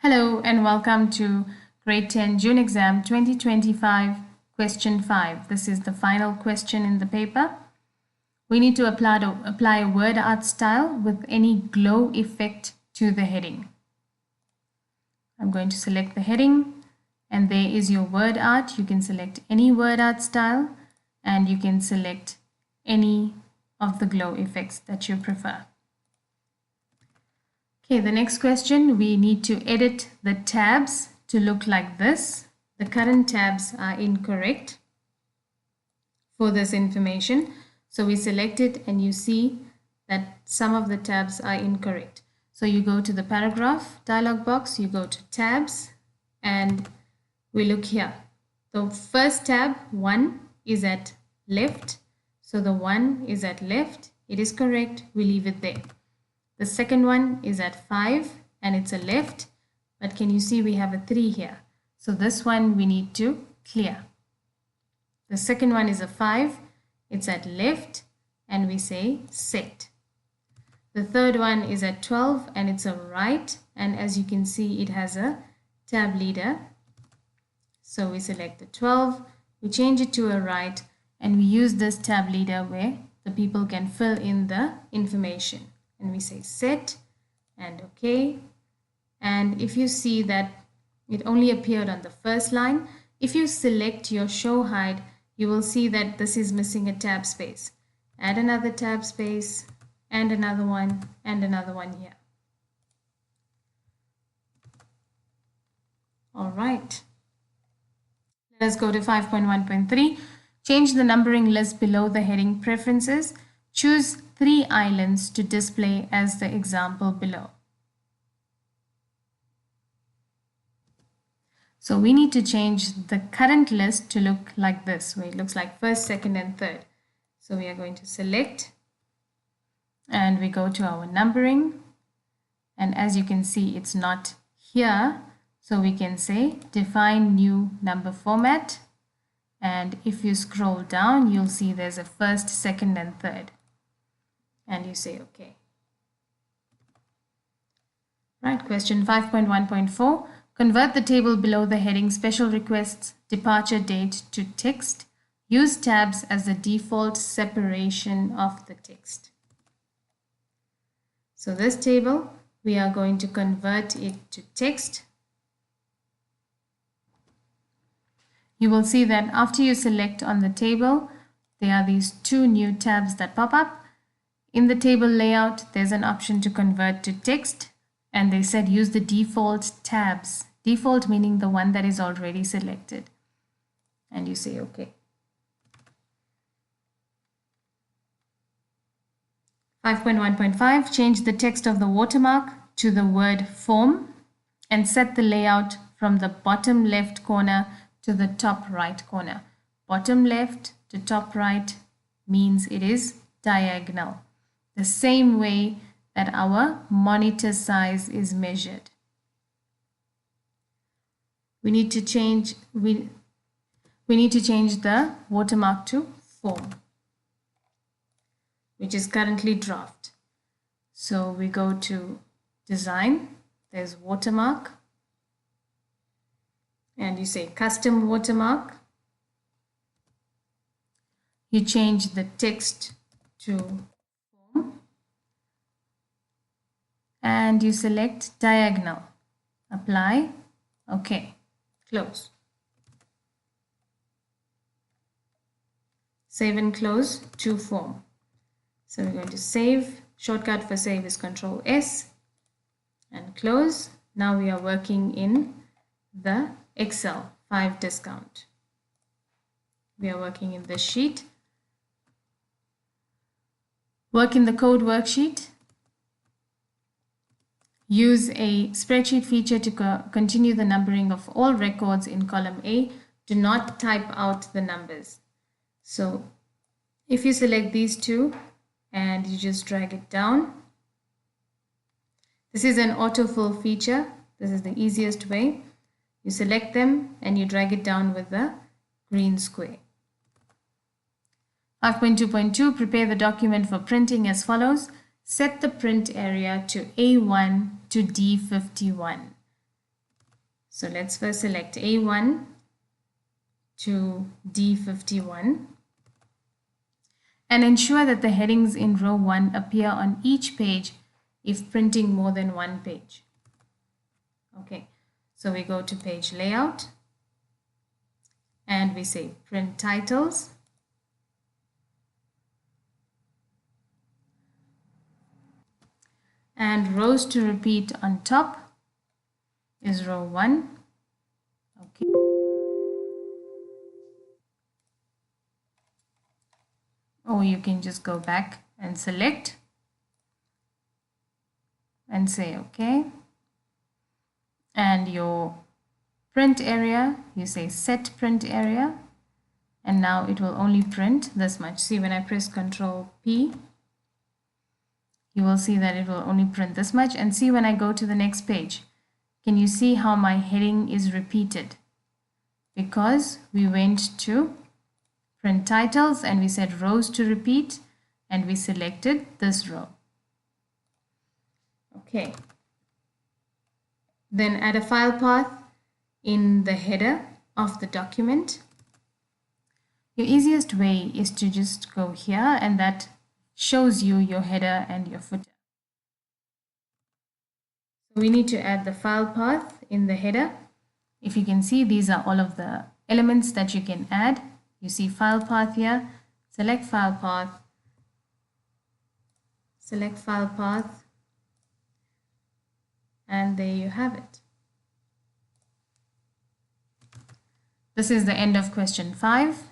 Hello and welcome to Grade 10 June Exam 2025 Question 5. This is the final question in the paper. We need to apply a word art style with any glow effect to the heading. I'm going to select the heading and there is your word art. You can select any word art style and you can select any of the glow effects that you prefer. Okay, the next question, we need to edit the tabs to look like this. The current tabs are incorrect for this information. So we select it and you see that some of the tabs are incorrect. So you go to the paragraph dialog box, you go to tabs and we look here. The first tab, 1, is at left. So the 1 is at left. It is correct. We leave it there. The second one is at 5 and it's a left, but can you see we have a 3 here? So this one we need to clear. The second one is a 5, it's at left and we say set. The third one is at 12 and it's a right, and as you can see it has a tab leader. So we select the 12, we change it to a right and we use this tab leader where the people can fill in the information. And we say set and OK. And if you see that it only appeared on the first line, if you select your show hide, you will see that this is missing a tab space. Add another tab space and another one here. All right. Let us go to 5.1.3. Change the numbering list below the heading preferences. Choose 3 islands to display as the example below. So we need to change the current list to look like this, where it looks like first, second and third. So we are going to select and we go to our numbering, and as you can see it's not here, so we can say define new number format, and if you scroll down you'll see there's a first, second and third. And you say OK. Right, question 5.1.4. Convert the table below the heading special requests departure date to text. Use tabs as the default separation of the text. So this table, we are going to convert it to text. You will see that after you select on the table, there are these 2 new tabs that pop up. In the table layout, there's an option to convert to text, and they said use the default tabs. Default meaning the one that is already selected. And you say OK. 5.1.5, change the text of the watermark to the word form and set the layout from the bottom left corner to the top right corner. Bottom left to top right means it is diagonal, the same way that our monitor size is measured. We need to change the watermark to form, which is currently draft. So we go to design, there's watermark, and you say custom watermark. You change the text to form and you select diagonal, apply, OK, close. Save and close to form. So we're going to save. Shortcut for save is Control S and close. Now we are working in the Excel 5 discount. We are working in this sheet. Work in the code worksheet. Use a spreadsheet feature to continue the numbering of all records in column A. Do not type out the numbers. So if you select these 2 and you just drag it down, this is an autofill feature. This is the easiest way. You select them and you drag it down with the green square. 5.2.2, prepare the document for printing as follows. Set the print area to A1 to D51. So let's first select A1 to D51 and ensure that the headings in row 1 appear on each page if printing more than one page. Okay, so we go to page layout and we say print titles. And rows to repeat on top is row 1. Okay. Or you can just go back and select and say okay. And your print area, you say set print area, and now it will only print this much. See, when I press Ctrl P, you will see that it will only print this much. And see, when I go to the next page, can you see how my heading is repeated? Because we went to print titles and we said rows to repeat and we selected this row. Okay. Then add a file path in the header of the document. Your easiest way is to just go here, and that shows you your header and your footer. So we need to add the file path in the header. If you can see, these are all of the elements that you can add. You see file path here, select file path, select file path, and there you have it. This is the end of question 5.